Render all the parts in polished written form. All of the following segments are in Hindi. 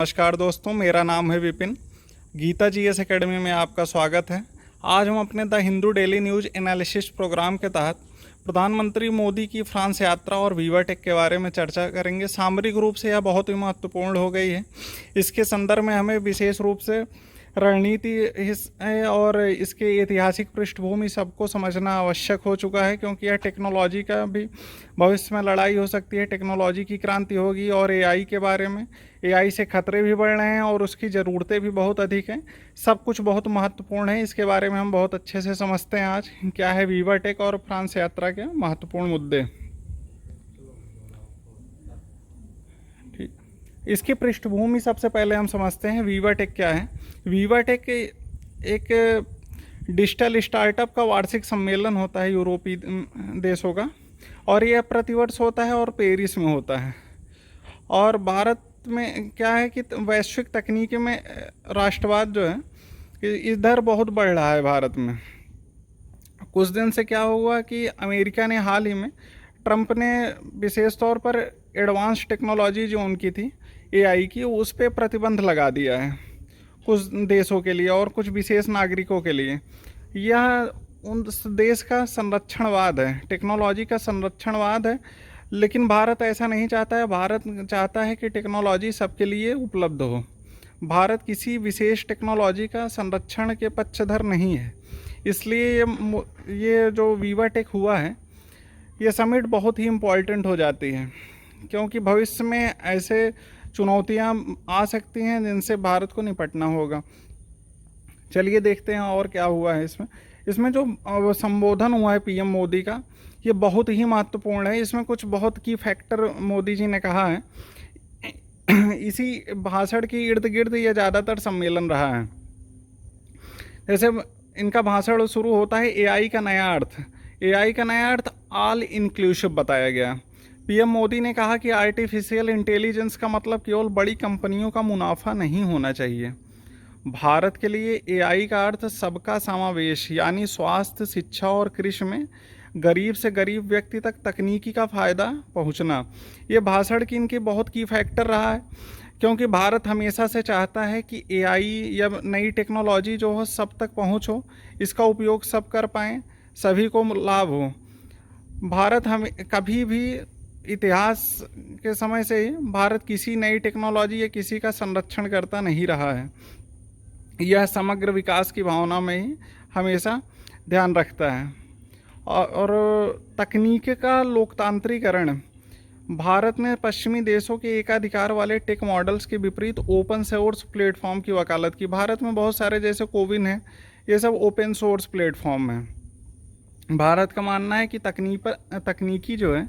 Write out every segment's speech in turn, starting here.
नमस्कार दोस्तों, मेरा नाम है विपिन। गीता जीएस एकेडमी में आपका स्वागत है। आज हम अपने the Hindu daily news analysis programme के तहत प्रधानमंत्री मोदी की फ्रांस यात्रा और वीवाटेक के बारे में चर्चा करेंगे। सामरिक रूप से यह बहुत ही महत्वपूर्ण हो गई है। इसके संदर्भ में हमें विशेष रूप से रणनीति है और इसके ऐतिहासिक पृष्ठभूमि सबको समझना आवश्यक हो चुका है, क्योंकि यह टेक्नोलॉजी का भी भविष्य में लड़ाई हो सकती है। टेक्नोलॉजी की क्रांति होगी और एआई के बारे में, एआई से खतरे भी बढ़ रहे हैं और उसकी ज़रूरतें भी बहुत अधिक हैं। सब कुछ बहुत महत्वपूर्ण है। इसके बारे में हम बहुत अच्छे से समझते हैं आज क्या है वीवाटेक और फ्रांस यात्रा के महत्वपूर्ण मुद्दे। इसकी पृष्ठभूमि सबसे पहले हम समझते हैं वीवाटेक क्या है। वीवाटेक एक डिजिटल स्टार्टअप का वार्षिक सम्मेलन होता है यूरोपीय देशों का, और यह प्रतिवर्ष होता है और पेरिस में होता है। और भारत में क्या है कि वैश्विक तकनीकी में राष्ट्रवाद जो है इधर बहुत बढ़ रहा है भारत में। कुछ दिन से क्या हुआ कि अमेरिका ने हाल ही में, ट्रंप ने विशेष तौर पर एडवांस टेक्नोलॉजी जो उनकी थी एआई की, उस पर प्रतिबंध लगा दिया है कुछ देशों के लिए और कुछ विशेष नागरिकों के लिए। यह उस देश का संरक्षणवाद है, टेक्नोलॉजी का संरक्षणवाद है। लेकिन भारत ऐसा नहीं चाहता है। भारत चाहता है कि टेक्नोलॉजी सबके लिए उपलब्ध हो। भारत किसी विशेष टेक्नोलॉजी का संरक्षण के पक्षधर नहीं है। इसलिए ये जो वीवाटेक हुआ है, ये समिट बहुत ही इम्पॉर्टेंट हो जाती है, क्योंकि भविष्य में ऐसे चुनौतियां आ सकती हैं जिनसे भारत को निपटना होगा। चलिए देखते हैं और क्या हुआ है इसमें जो संबोधन हुआ है पीएम मोदी का, ये बहुत ही महत्वपूर्ण है। इसमें कुछ बहुत की फैक्टर मोदी जी ने कहा है। इसी भाषण के इर्द गिर्द ये ज़्यादातर सम्मेलन रहा है। जैसे इनका भाषण शुरू होता है एआई का नया अर्थ। एआई का नया अर्थ ऑल इंक्लूसिव बताया गया। पीएम मोदी ने कहा कि आर्टिफिशियल इंटेलिजेंस का मतलब केवल बड़ी कंपनियों का मुनाफा नहीं होना चाहिए। भारत के लिए एआई का अर्थ सबका समावेश, यानी स्वास्थ्य, शिक्षा और कृषि में गरीब से गरीब व्यक्ति तक तकनीकी का फ़ायदा पहुंचना। ये भाषण की इनकी बहुत की फैक्टर रहा है, क्योंकि भारत हमेशा से चाहता है कि एआई या नई टेक्नोलॉजी जो हो सब तक पहुँच हो, इसका उपयोग सब कर पाएँ, सभी को लाभ हो। भारत हम कभी भी इतिहास के समय से ही भारत किसी नई टेक्नोलॉजी या किसी का संरक्षण करता नहीं रहा है। यह समग्र विकास की भावना में ही हमेशा ध्यान रखता है। और तकनीक का लोकतांत्रिकरण। भारत ने पश्चिमी देशों के एकाधिकार वाले टेक मॉडल्स के विपरीत ओपन सोर्स प्लेटफॉर्म की वकालत की। भारत में बहुत सारे जैसे कोविन है, ये सब ओपन सोर्स प्लेटफॉर्म है। भारत का मानना है कि तकनीकी जो है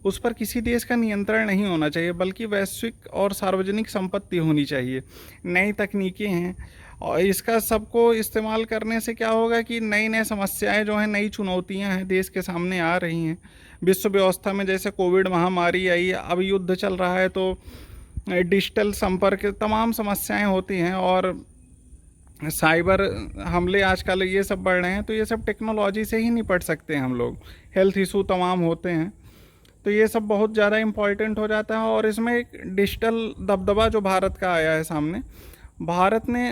उस पर किसी देश का नियंत्रण नहीं होना चाहिए, बल्कि वैश्विक और सार्वजनिक संपत्ति होनी चाहिए। नई तकनीकें हैं और इसका सबको इस्तेमाल करने से क्या होगा कि नई नई समस्याएं जो हैं, नई चुनौतियां हैं देश के सामने आ रही हैं। विश्व व्यवस्था में जैसे कोविड महामारी आई, अब युद्ध चल रहा है, तो डिजिटल संपर्क, तमाम समस्याएं होती हैं और साइबर हमले आजकल ये सब बढ़ रहे हैं। तो ये सब टेक्नोलॉजी से ही निपट सकते हैं हम लोग। हेल्थ इशू तमाम होते हैं, तो ये सब बहुत ज़्यादा इम्पॉर्टेंट हो जाता है। और इसमें एक डिजिटल दबदबा जो भारत का आया है सामने, भारत ने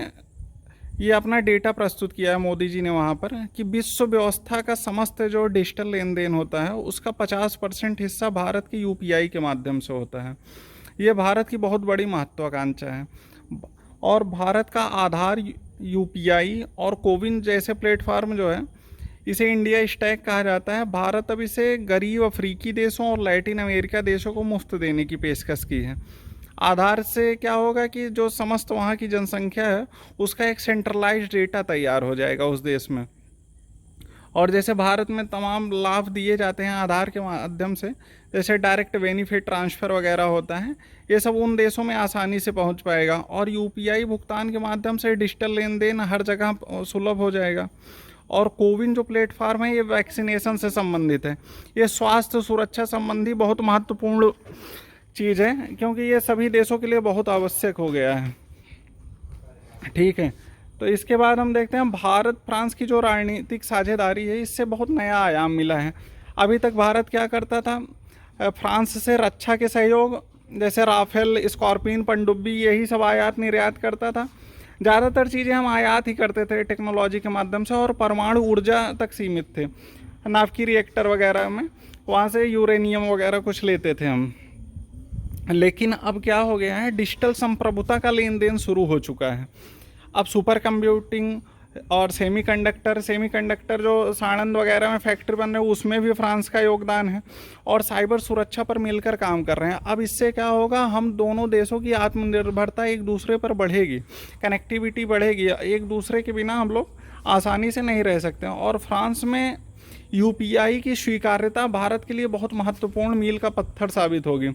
ये अपना डेटा प्रस्तुत किया है मोदी जी ने वहाँ पर, कि विश्व व्यवस्था का समस्त जो डिजिटल लेन देन होता है उसका 50% हिस्सा भारत की यूपीआई के माध्यम से होता है। ये भारत की बहुत बड़ी महत्वाकांक्षा है। और भारत का आधार यूपीआई और कोविन जैसे प्लेटफॉर्म जो है, इसे इंडिया स्टैक कहा जाता है। भारत अब इसे गरीब अफ्रीकी देशों और लैटिन अमेरिका देशों को मुफ्त देने की पेशकश की है। आधार से क्या होगा कि जो समस्त वहाँ की जनसंख्या है उसका एक सेंट्रलाइज्ड डेटा तैयार हो जाएगा उस देश में। और जैसे भारत में तमाम लाभ दिए जाते हैं आधार के माध्यम से, जैसे डायरेक्ट बेनिफिट ट्रांसफ़र वगैरह होता है, ये सब उन देशों में आसानी से पहुंच पाएगा। और यूपीआई भुगतान के माध्यम से डिजिटल लेन देन हर जगह सुलभ हो जाएगा। और कोविन जो प्लेटफॉर्म है, ये वैक्सीनेशन से संबंधित है। ये स्वास्थ्य सुरक्षा संबंधी बहुत महत्वपूर्ण चीज़ है, क्योंकि ये सभी देशों के लिए बहुत आवश्यक हो गया है। ठीक है, तो इसके बाद हम देखते हैं भारत फ्रांस की जो रणनीतिक साझेदारी है, इससे बहुत नया आयाम मिला है। अभी तक भारत क्या करता था, फ्रांस से रक्षा के सहयोग जैसे राफेल, स्कॉर्पियन, पनडुब्बी, यही सब आयात निर्यात करता था। ज़्यादातर चीज़ें हम आयात ही करते थे टेक्नोलॉजी के माध्यम से, और परमाणु ऊर्जा तक सीमित थे। नाभिकीय रिएक्टर वगैरह में वहाँ से यूरेनियम वगैरह कुछ लेते थे हम। लेकिन अब क्या हो गया है, डिजिटल संप्रभुता का लेन देन शुरू हो चुका है। अब सुपर कंप्यूटिंग और सेमीकंडक्टर जो साणंद वगैरह में फैक्ट्री बन रहे हैं, उसमें भी फ्रांस का योगदान है, और साइबर सुरक्षा पर मिलकर काम कर रहे हैं। अब इससे क्या होगा, हम दोनों देशों की आत्मनिर्भरता एक दूसरे पर बढ़ेगी, कनेक्टिविटी बढ़ेगी। एक दूसरे के बिना हम लोग आसानी से नहीं रह सकते हैं। और फ्रांस में यूपीआई की स्वीकार्यता भारत के लिए बहुत महत्वपूर्ण मील का पत्थर साबित होगी,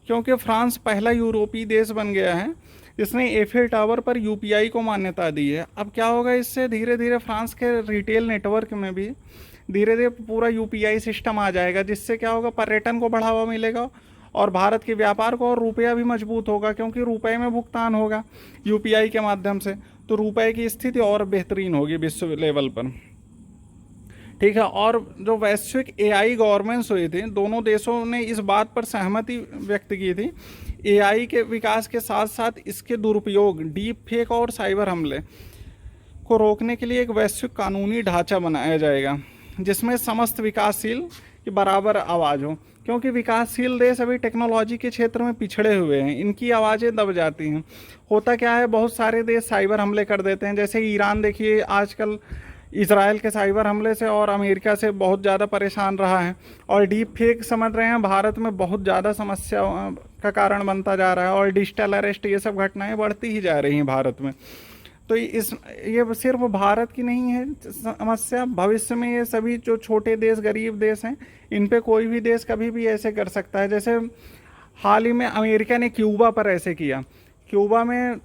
क्योंकि फ्रांस पहला यूरोपीय देश बन गया है जिसने एफिल टावर पर यूपीआई को मान्यता दी है। अब क्या होगा, इससे धीरे धीरे फ्रांस के रिटेल नेटवर्क में भी धीरे धीरे पूरा यूपीआई सिस्टम आ जाएगा, जिससे क्या होगा, पर्यटन को बढ़ावा मिलेगा और भारत के व्यापार को, और रुपया भी मजबूत होगा, क्योंकि रुपए में भुगतान होगा यूपीआई के माध्यम से, तो रुपए की स्थिति और बेहतरीन होगी विश्व लेवल पर। ठीक है। और जो वैश्विक एआई गवर्नेंस हुई थी, दोनों देशों ने इस बात पर सहमति व्यक्त की थी, एआई के विकास के साथ साथ इसके दुरुपयोग, डीप फेक और साइबर हमले को रोकने के लिए एक वैश्विक कानूनी ढांचा बनाया जाएगा, जिसमें समस्त विकासशील की बराबर आवाज़ हो, क्योंकि विकासशील देश अभी टेक्नोलॉजी के क्षेत्र में पिछड़े हुए हैं, इनकी आवाज़ें दब जाती हैं। होता क्या है, बहुत सारे देश साइबर हमले कर देते हैं, जैसे ईरान देखिए आजकल इजराइल के साइबर हमले से और अमेरिका से बहुत ज़्यादा परेशान रहा है, और डीप फेक समझ रहे हैं भारत में बहुत ज़्यादा समस्या का कारण बनता जा रहा है, और डिजिटल अरेस्ट, ये सब घटनाएं बढ़ती ही जा रही हैं भारत में। तो ये सिर्फ भारत की नहीं है समस्या, भविष्य में ये सभी जो छोटे देश, गरीब देश हैं, इन पे कोई भी देश कभी भी ऐसे कर सकता है। जैसे हाल ही में अमेरिका ने क्यूबा पर ऐसे किया। क्यूबा में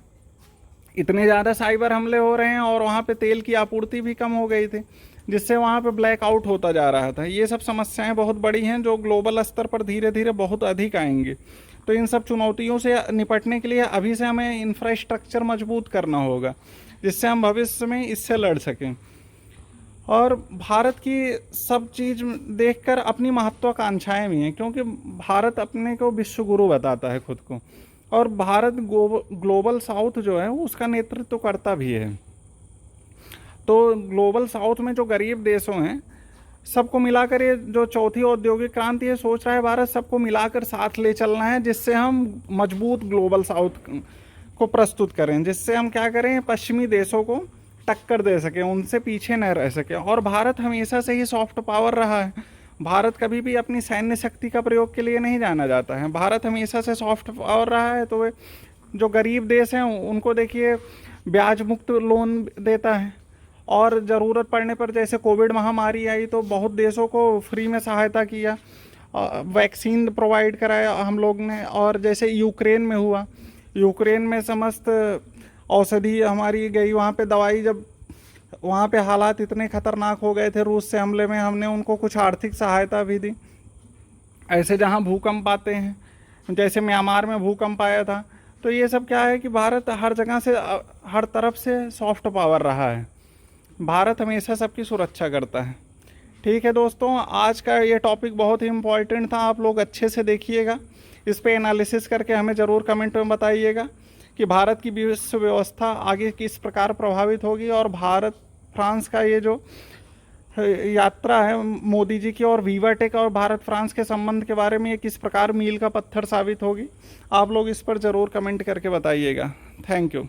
इतने ज़्यादा साइबर हमले हो रहे हैं और वहाँ पे तेल की आपूर्ति भी कम हो गई थी, जिससे वहाँ पे ब्लैकआउट होता जा रहा था। ये सब समस्याएं बहुत बड़ी हैं जो ग्लोबल स्तर पर धीरे धीरे बहुत अधिक आएंगी। तो इन सब चुनौतियों से निपटने के लिए अभी से हमें इंफ्रास्ट्रक्चर मजबूत करना होगा, जिससे हम भविष्य में इससे लड़ सकें। और भारत की सब चीज़ देखकर अपनी महत्वाकांक्षाएं भी हैं, क्योंकि भारत अपने को विश्व गुरु बताता है खुद को, और भारत ग्लोबल साउथ जो है उसका नेतृत्व करता भी है। तो ग्लोबल साउथ में जो गरीब देशों हैं, सबको मिलाकर, ये जो चौथी औद्योगिक क्रांति है, सोच रहा है भारत सबको मिलाकर साथ ले चलना है, जिससे हम मजबूत ग्लोबल साउथ को प्रस्तुत करें, जिससे हम क्या करें, पश्चिमी देशों को टक्कर दे सकें, उनसे पीछे न रह सकें। और भारत हमेशा से ही सॉफ्ट पावर रहा है। भारत कभी भी अपनी सैन्य शक्ति का प्रयोग के लिए नहीं जाना जाता है। भारत हमेशा से सॉफ्ट पावर रहा है। तो जो गरीब देश हैं उनको देखिए ब्याज मुक्त लोन देता है, और ज़रूरत पड़ने पर, जैसे कोविड महामारी आई तो बहुत देशों को फ्री में सहायता किया, वैक्सीन प्रोवाइड कराया हम लोग ने। और जैसे यूक्रेन में हुआ, यूक्रेन में समस्त औषधि हमारी गई, वहाँ पे दवाई, जब वहाँ पे हालात इतने खतरनाक हो गए थे रूस से हमले में, हमने उनको कुछ आर्थिक सहायता भी दी। ऐसे जहाँ भूकंप आते हैं, जैसे म्यांमार में भूकंप आया था, तो ये सब क्या है कि भारत हर जगह से, हर तरफ से सॉफ्ट पावर रहा है। भारत हमेशा सबकी सुरक्षा करता है। ठीक है दोस्तों, आज का ये टॉपिक बहुत ही इम्पॉर्टेंट था, आप लोग अच्छे से देखिएगा, इस पे एनालिसिस करके हमें ज़रूर कमेंट में बताइएगा कि भारत की विश्व व्यवस्था आगे किस प्रकार प्रभावित होगी, और भारत फ्रांस का ये जो यात्रा है मोदी जी की, और वीवाटेक और भारत फ्रांस के संबंध के बारे में ये किस प्रकार मील का पत्थर साबित होगी। आप लोग इस पर ज़रूर कमेंट करके बताइएगा। Thank you.